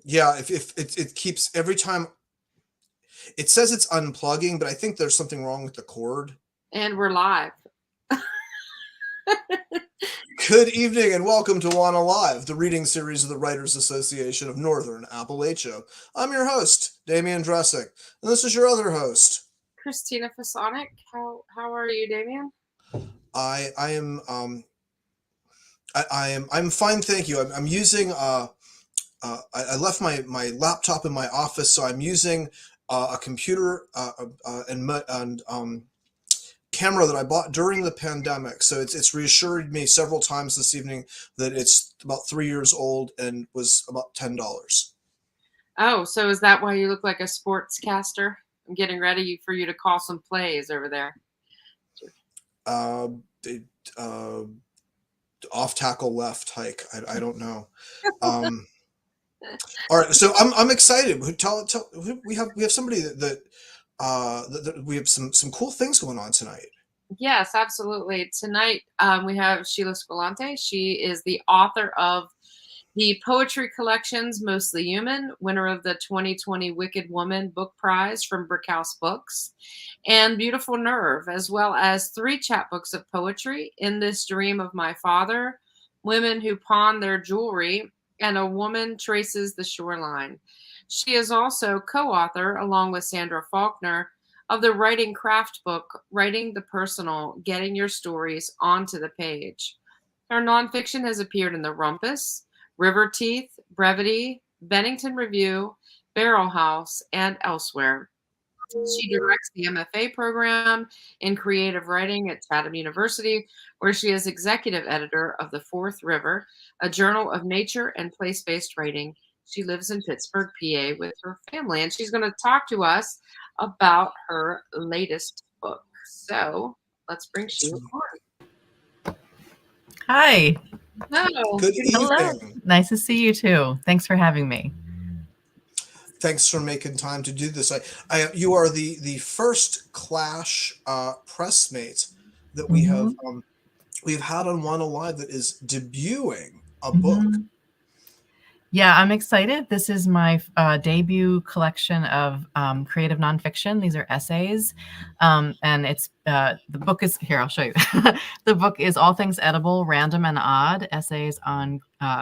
Yeah, if it keeps every time it says it's unplugging, but I think there's something wrong with the cord. And we're live. Good evening and welcome to WANA Live, the reading series of the Writers Association of Northern Appalachia. I'm your host, Damian Dressick, and this is your other host, Christina Fasonic. How are you, Damien? I am I'm fine, thank you. I'm using I left my laptop in my office, so I'm using a computer and camera that I bought during the pandemic. So it's reassured me several times this evening that it's about 3 years old and was about $10. Oh, so is that why you look like a sportscaster? I'm getting ready for you to call some plays over there. Uh, Off tackle left hike. I don't know. All right, so I'm excited. Tell we have somebody that we have some cool things going on tonight. Yes, absolutely. Tonight we have Sheila Squillante. She is the author of the poetry collections Mostly Human, winner of the 2020 Wicked Woman Book Prize from BrickHouse Books, and Beautiful Nerve, as well as 3 chapbooks of poetry: In This Dream of My Father, Women Who Pawn Their Jewelry, and A Woman Traces the Shoreline. She is also co-author, along with Sandra Faulkner, of the writing craft book, Writing the Personal, Getting Your Stories Onto the Page. Her nonfiction has appeared in the Rumpus, River Teeth, Brevity, Bennington Review, Barrelhouse, and elsewhere. She directs the MFA program in creative writing at Chatham University, where she is executive editor of The Fourth River, a journal of nature and place-based writing. She lives in Pittsburgh, PA, with her family, and she's going to talk to us about her latest book. So let's bring Sheila on. Hi. Hello. Good Hello. evening. Nice to see you too. Thanks for having me. Thanks for making time to do this. You are the first Clash pressmate that we've had on WANA Live that is debuting a book. Yeah, I'm excited. This is my debut collection of creative nonfiction. These are essays, and it's the book is here. I'll show you. The book is All Things Edible, Random and Odd: Essays on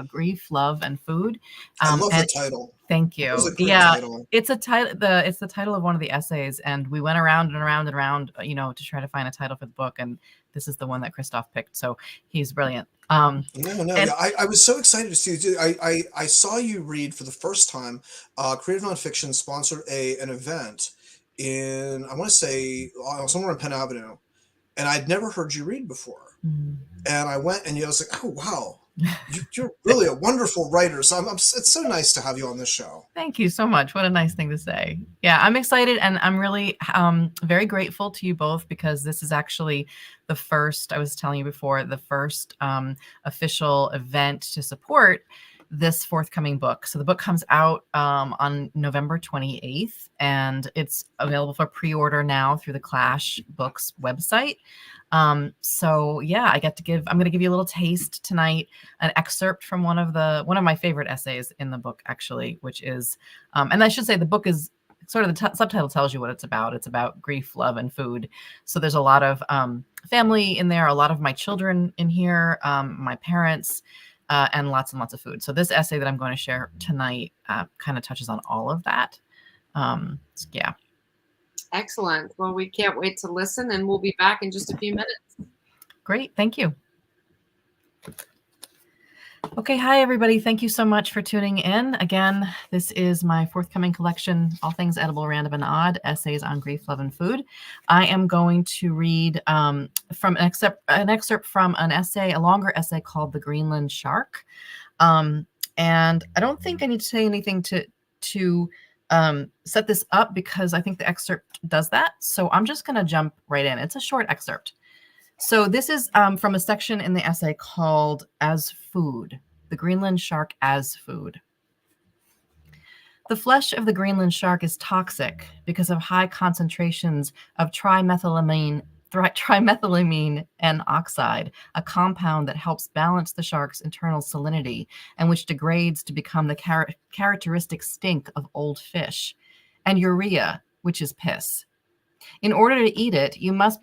Grief, Love, and Food. I love the title. Thank you. It's a great Yeah, title. it's a title. It's the title of one of the essays, and we went around and around and around, to try to find a title for the book, and this is the one that Christoph picked. So he's brilliant. Yeah, I was so excited to see you. I saw you read for the first time. Creative Nonfiction sponsored an event in, I want to say, somewhere in Penn Avenue, and I'd never heard you read before. And I went and I was like, oh wow, you're really a wonderful writer. So it's so nice to have you on this show. Thank you so much. What a nice thing to say. Yeah, I'm excited, and I'm really very grateful to you both, because this is actually the first, I was telling you before, the first official event to support this forthcoming book. So the book comes out on November 28th, and it's available for pre-order now through the Clash Books website. So yeah, I'm going to give you a little taste tonight, an excerpt from one of my favorite essays in the book, actually, which is, and I should say the book is sort of the subtitle tells you what it's about. It's about grief, love, and food. So there's a lot of family in there, a lot of my children in here, my parents, and lots of food. So this essay that I'm going to share tonight kind of touches on all of that. Yeah. Excellent. Well, we can't wait to listen, and we'll be back in just a few minutes. Great. Thank you. Okay. Hi, everybody. Thank you so much for tuning in. Again, this is my forthcoming collection, All Things Edible, Random and Odd: Essays on Grief, Love, and Food. I am going to read from an excerpt from an essay, a longer essay called The Greenland Shark. And I don't think I need to say anything to set this up, because I think the excerpt does that. So I'm just going to jump right in. It's a short excerpt. So this is from a section in the essay called As Food, the Greenland Shark as Food. The flesh of the Greenland shark is toxic because of high concentrations of trimethylamine trimethylamine N oxide, a compound that helps balance the shark's internal salinity and which degrades to become the characteristic stink of old fish, and urea, which is piss. In order to eat it, it must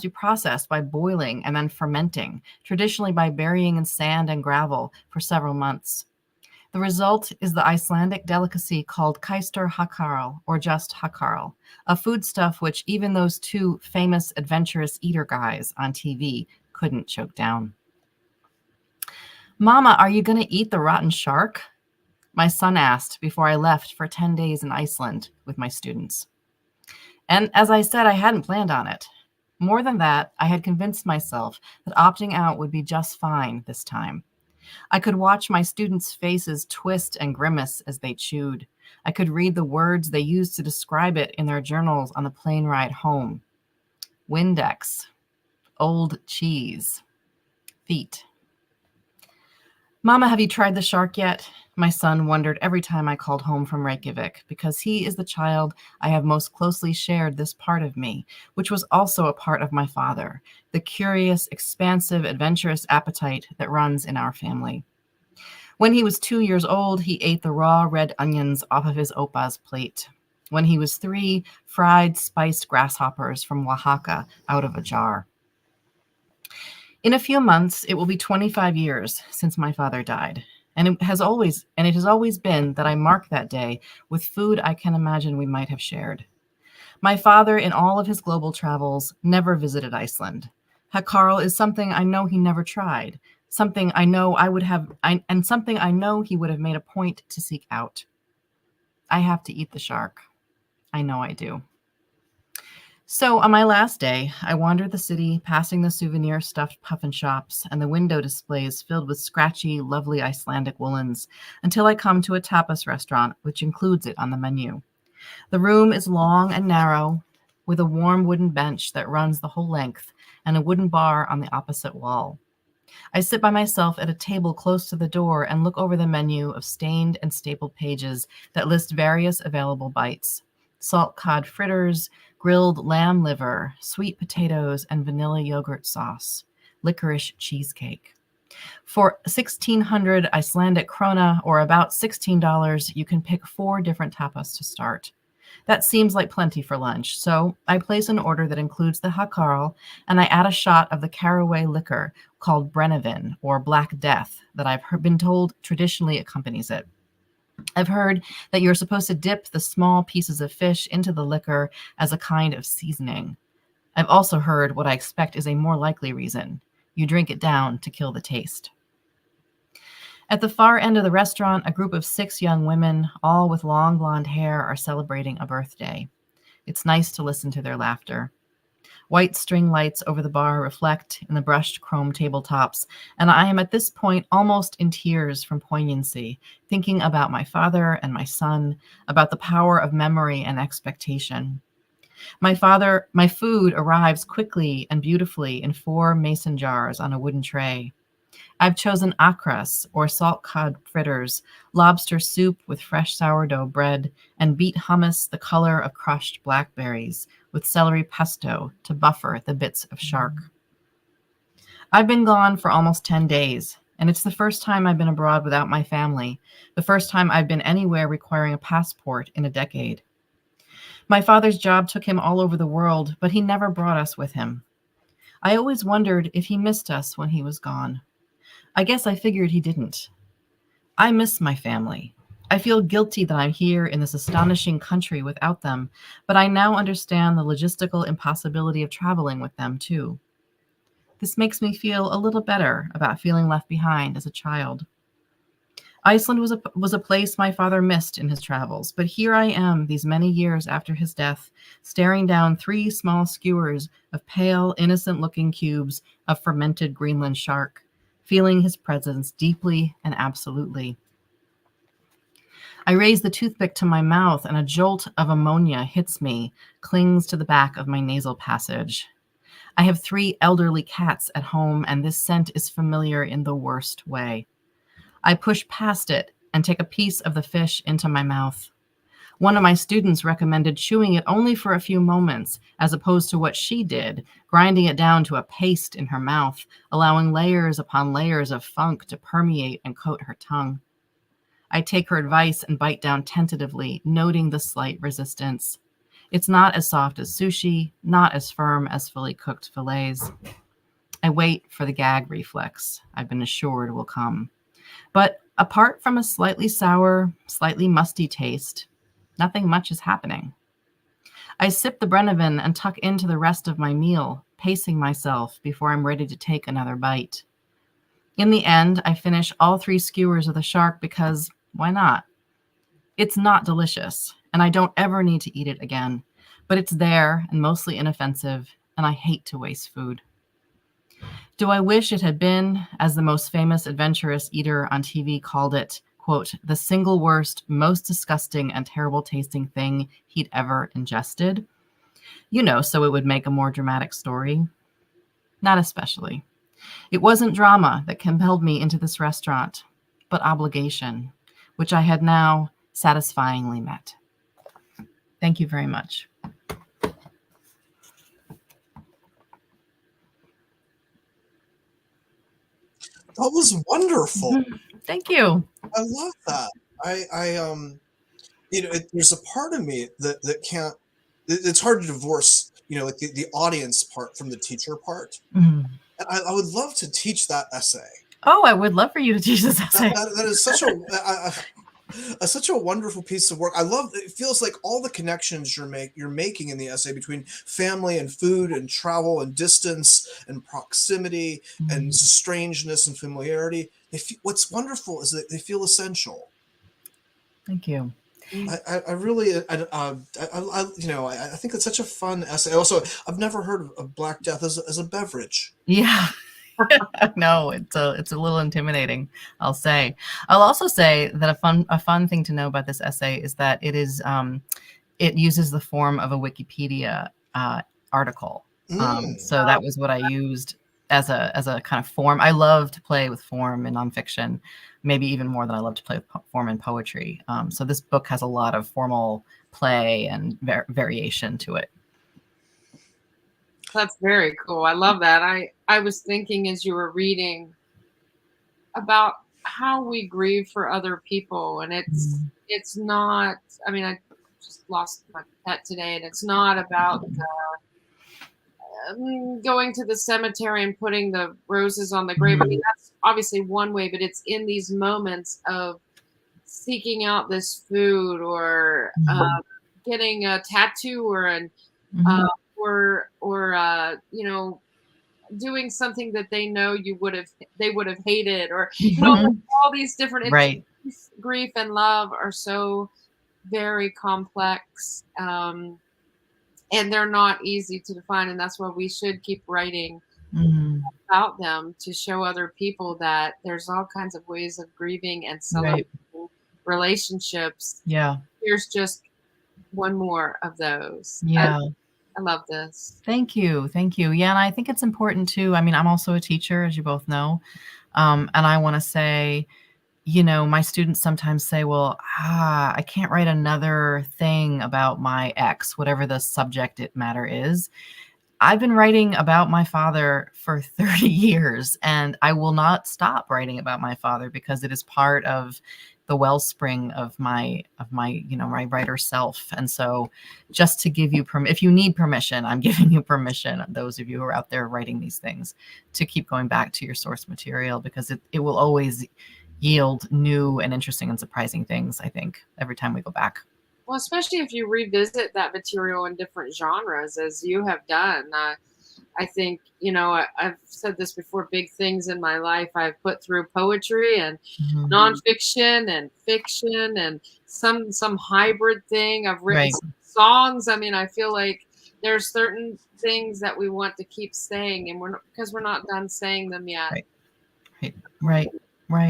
be processed by boiling and then fermenting, traditionally by burying in sand and gravel for several months. The result is the Icelandic delicacy called keister hakarl, or just hakarl, a foodstuff which even those two famous adventurous eater guys on TV couldn't choke down. "Mama, are you going to eat the rotten shark?" my son asked before I left for 10 days in Iceland with my students. And as I said, I hadn't planned on it. More than that, I had convinced myself that opting out would be just fine this time. I could watch my students' faces twist and grimace as they chewed. I could read the words they used to describe it in their journals on the plane ride home. Windex, old cheese, feet. "Mama, have you tried the shark yet?" my son wondered every time I called home from Reykjavik, because he is the child I have most closely shared this part of me, which was also a part of my father, the curious, expansive, adventurous appetite that runs in our family. When he was 2 years old, he ate the raw red onions off of his opa's plate. When he was 3, fried spiced grasshoppers from Oaxaca out of a jar. In a few months, it will be 25 years since my father died. And it has always been that I mark that day with food I can imagine we might have shared. My father, in all of his global travels, never visited Iceland. Hakarl is something I know he never tried, something I know something I know he would have made a point to seek out. I have to eat the shark. I know I do. So on my last day, I wandered the city, passing the souvenir stuffed puffin shops and the window displays filled with scratchy, lovely Icelandic woolens, until I come to a tapas restaurant, which includes it on the menu. The room is long and narrow, with a warm wooden bench that runs the whole length and a wooden bar on the opposite wall. I sit by myself at a table close to the door and look over the menu of stained and stapled pages that list various available bites: salt cod fritters, grilled lamb liver, sweet potatoes, and vanilla yogurt sauce, licorice cheesecake. For 1,600 Icelandic krona, or about $16, you can pick 4 different tapas to start. That seems like plenty for lunch, so I place an order that includes the hakarl, and I add a shot of the caraway liquor called Brevity, or Black Death, that I've been told traditionally accompanies it. I've heard that you're supposed to dip the small pieces of fish into the liquor as a kind of seasoning. I've also heard what I expect is a more likely reason. You drink it down to kill the taste. At the far end of the restaurant, a group of 6 young women, all with long blonde hair, are celebrating a birthday. It's nice to listen to their laughter. White string lights over the bar reflect in the brushed chrome tabletops, and I am at this point almost in tears from poignancy, thinking about my father and my son, about the power of memory and expectation. My food arrives quickly and beautifully in 4 mason jars on a wooden tray. I've chosen akras, or salt cod fritters, lobster soup with fresh sourdough bread, and beet hummus the color of crushed blackberries, with celery pesto to buffer the bits of shark. I've been gone for almost 10 days, and it's the first time I've been abroad without my family, the first time I've been anywhere requiring a passport in a decade. My father's job took him all over the world, but he never brought us with him. I always wondered if he missed us when he was gone. I guess I figured he didn't. I miss my family. I feel guilty that I'm here in this astonishing country without them, but I now understand the logistical impossibility of traveling with them too. This makes me feel a little better about feeling left behind as a child. Iceland was a place my father missed in his travels, but here I am these many years after his death, staring down 3 small skewers of pale, innocent-looking cubes of fermented Greenland shark, feeling his presence deeply and absolutely. I raise the toothpick to my mouth, and a jolt of ammonia hits me, clings to the back of my nasal passage. I have 3 elderly cats at home, and this scent is familiar in the worst way. I push past it and take a piece of the fish into my mouth. One of my students recommended chewing it only for a few moments, as opposed to what she did, grinding it down to a paste in her mouth, allowing layers upon layers of funk to permeate and coat her tongue. I take her advice and bite down tentatively, noting the slight resistance. It's not as soft as sushi, not as firm as fully cooked fillets. I wait for the gag reflex I've been assured will come. But apart from a slightly sour, slightly musty taste, nothing much is happening. I sip the Brennivin and tuck into the rest of my meal, pacing myself before I'm ready to take another bite. In the end, I finish all 3 skewers of the shark because why not? It's not delicious, and I don't ever need to eat it again, but it's there and mostly inoffensive, and I hate to waste food. Do I wish it had been, as the most famous adventurous eater on TV called it, quote, the single worst, most disgusting and terrible tasting thing he'd ever ingested? So it would make a more dramatic story. Not especially. It wasn't drama that compelled me into this restaurant, but obligation, which I had now satisfyingly met. Thank you very much. That was wonderful. Thank you. I love that. There's a part of me that can't. It's hard to divorce, like the audience part from the teacher part. Mm. And I would love to teach that essay. Oh, I would love for you to teach this essay. That is such a wonderful piece of work. I love. It feels like all the connections you're making in the essay between family and food and travel and distance and proximity and strangeness and familiarity. What's wonderful is that they feel essential. Thank you. I really, I think it's such a fun essay. Also, I've never heard of Black Death as a beverage. Yeah. No, it's a little intimidating, I'll say. I'll also say that a fun thing to know about this essay is that it is it uses the form of a Wikipedia article. So that was what I used as a kind of form. I love to play with form in nonfiction, maybe even more than I love to play with form in poetry. So this book has a lot of formal play and variation to it. That's very cool. I love that. I was thinking as you were reading about how we grieve for other people, and it's not. I mean, I just lost my pet today, and it's not about going to the cemetery and putting the roses on the grave. I mean, that's obviously one way, but it's in these moments of seeking out this food or getting a tattoo or an doing something that they know they would have hated, or all these different grief and love are so very complex, and they're not easy to define, and that's why we should keep writing about them to show other people that there's all kinds of ways of grieving and celebrating relationships. Yeah, here's just one more of those. I love this. Thank you. Yeah, and I think it's important too. I mean, I'm also a teacher, as you both know, and I want to say, my students sometimes say, well, I can't write another thing about my ex, whatever the subject matter is. I've been writing about my father for 30 years, and I will not stop writing about my father because it is part of the wellspring of my my writer self. And so just to give you if you need permission, I'm giving you permission, those of you who are out there writing these things, to keep going back to your source material, because it will always yield new and interesting and surprising things, I think, every time we go back. Well, especially if you revisit that material in different genres, as you have done. I think, I've said this before, big things in my life I've put through poetry and nonfiction and fiction and some hybrid thing. I've written some songs. I mean, I feel like there's certain things that we want to keep saying, and because we're not done saying them yet. Right.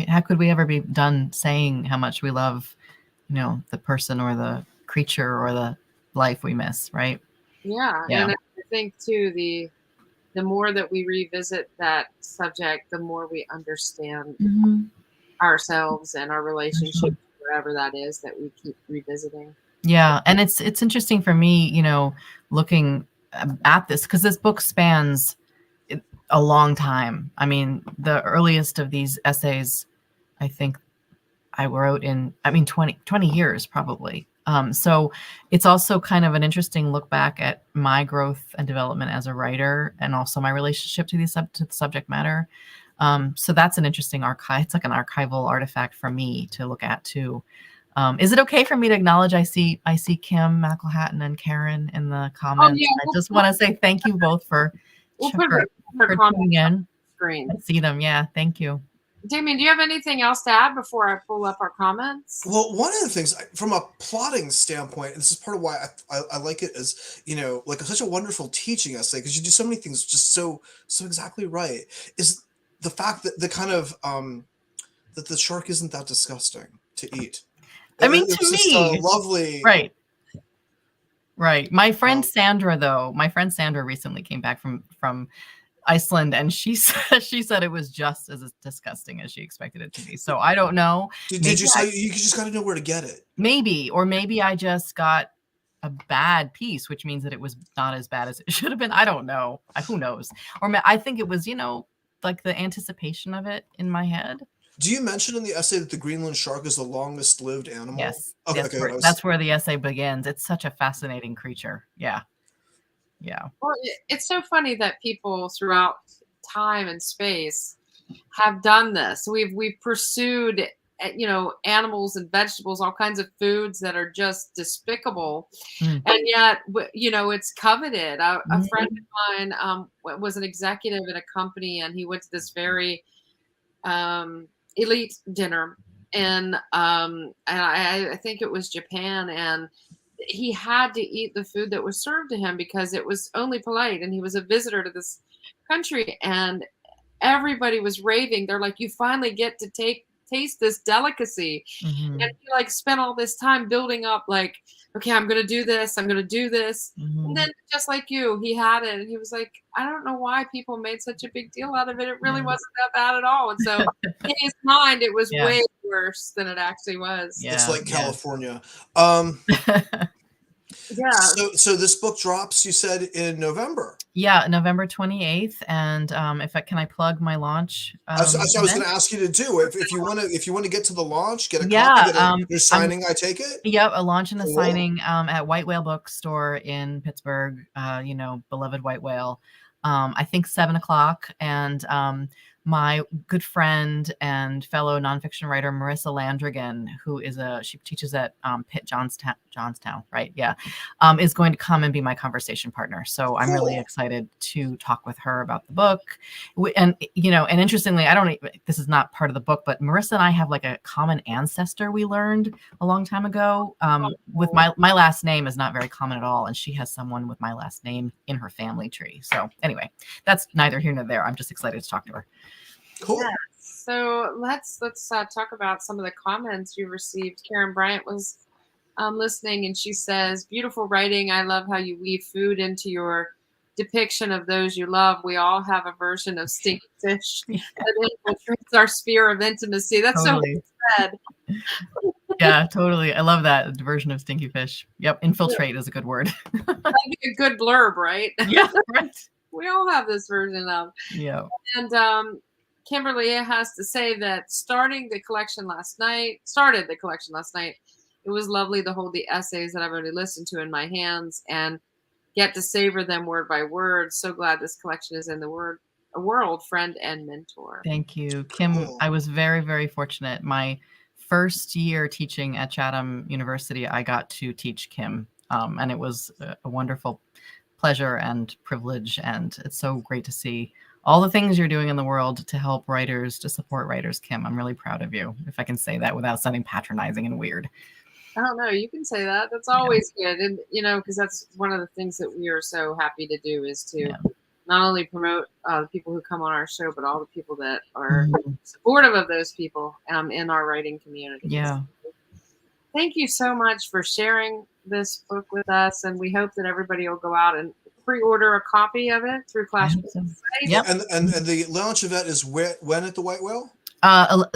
How could we ever be done saying how much we love, the person or the creature or the life we miss, right? Yeah. And I think too, the more that we revisit that subject, the more we understand ourselves and our relationship, wherever that is that we keep revisiting. Yeah, and it's interesting for me, looking at this, because this book spans a long time. I mean, the earliest of these essays, I think I wrote in, 20 years probably. So it's also kind of an interesting look back at my growth and development as a writer, and also my relationship to the subject matter. So that's an interesting archive. It's like an archival artifact for me to look at too. Is it okay for me to acknowledge I see Kim McElhatton and Karen in the comments? yeah, I just want to say thank you both for tuning in. Screen. I see them. Yeah, thank you. Damien, do you have anything else to add before I pull up our comments? Well, one of the things from a plotting standpoint, and this is part of why I like it, is like such a wonderful teaching essay, because you do so many things just so exactly right, is the fact that the kind of that the shark isn't that disgusting to eat. I mean, it's to just me, lovely. Right. My friend Sandra recently came back from Iceland, and she said it was just as disgusting as she expected it to be. So I don't know. Did you say you just got to know where to get it? Maybe I just got a bad piece, which means that it was not as bad as it should have been. I don't know. Who knows? Or I think it was, like the anticipation of it in my head. Do you mention in the essay that the Greenland shark is the longest lived animal? Yes. Okay, that's where the essay begins. It's such a fascinating creature. Yeah. Yeah. Well, it's so funny that people throughout time and space have done this. We've pursued, animals and vegetables, all kinds of foods that are just despicable, and yet, it's coveted. A friend of mine was an executive at a company, and he went to this very elite dinner, and I think it was Japan, and he had to eat the food that was served to him because it was only polite, and he was a visitor to this country, and everybody was raving. They're like, you finally get to taste this delicacy. And he spent all this time building up, like, okay, I'm gonna do this, and then just like you, he had it, and he was like, I don't know why people made such a big deal out of it. It really wasn't that bad at all. And so in his mind, it was way worse than it actually was. It's like California. Yeah. So this book drops, you said, in November. Yeah, November 28th. And can I plug my launch? That's what I was going to ask you to do. If you want to get to the launch, get a copy. Your signing, I take it. Yep, a launch and a signing at White Whale Bookstore in Pittsburgh. Beloved White Whale. I think 7:00, and my good friend and fellow nonfiction writer Marissa Landrigan, she teaches at Pitt Johnstown, right? Yeah, is going to come and be my conversation partner. So I'm really excited to talk with her about the book. And and interestingly, this is not part of the book, but Marissa and I have like a common ancestor we learned a long time ago. With my last name is not very common at all, and she has someone with my last name in her family tree. So anyway, that's neither here nor there. I'm just excited to talk to her. Cool. Yeah. So let's talk about some of the comments you received. Karen Bryant was listening, and she says, beautiful writing. I love how you weave food into your depiction of those you love. We all have a version of stinky fish that infiltrates our sphere of intimacy. That's totally. So well said. Yeah, totally. I love that version of stinky fish. Yep. Infiltrate is a good word. That'd be a good blurb, right? Yeah, right. We all have this version of. Yeah. And Kimberly has to say that started the collection last night. It was lovely to hold the essays that I've already listened to in my hands and get to savor them word by word. So glad this collection is in the world, friend and mentor. Thank you, Kim. Cool. I was very, very fortunate. My first year teaching at Chatham University, I got to teach Kim, and it was a wonderful pleasure and privilege. And it's so great to see all the things you're doing in the world to help writers, to support writers, Kim. I'm really proud of you, if I can say that without sounding patronizing and weird. I don't know. You can say that. That's always good. And, because that's one of the things that we are so happy to do is to not only promote the people who come on our show, but all the people that are supportive of those people in our writing community. Yeah. Thank you so much for sharing this book with us. And we hope that everybody will go out and pre-order a copy of it through Clash Books. Yep. And the launch event is when at the White Whale?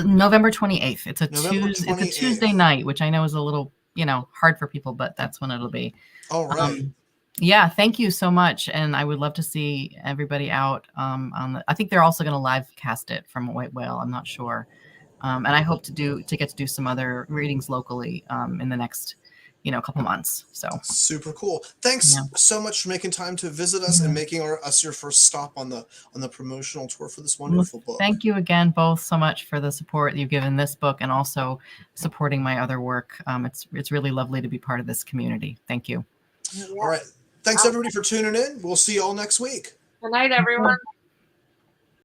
November 28th. It's a Tuesday night, which I know is a little you know, hard for people, but that's when it'll be. All right. Yeah, thank you so much, and I would love to see everybody out on the. I think they're also going to live cast it from White Whale. I'm not sure, and I hope to get to do some other readings locally in the next, you know, couple months. So super cool. Thanks so much for making time to visit us and making us your first stop on the promotional tour for this wonderful book. Thank you again both so much for the support you've given this book and also supporting my other work. It's really lovely to be part of this community. Thank you. All right. Thanks everybody for tuning in. We'll see you all next week. Good night, everyone.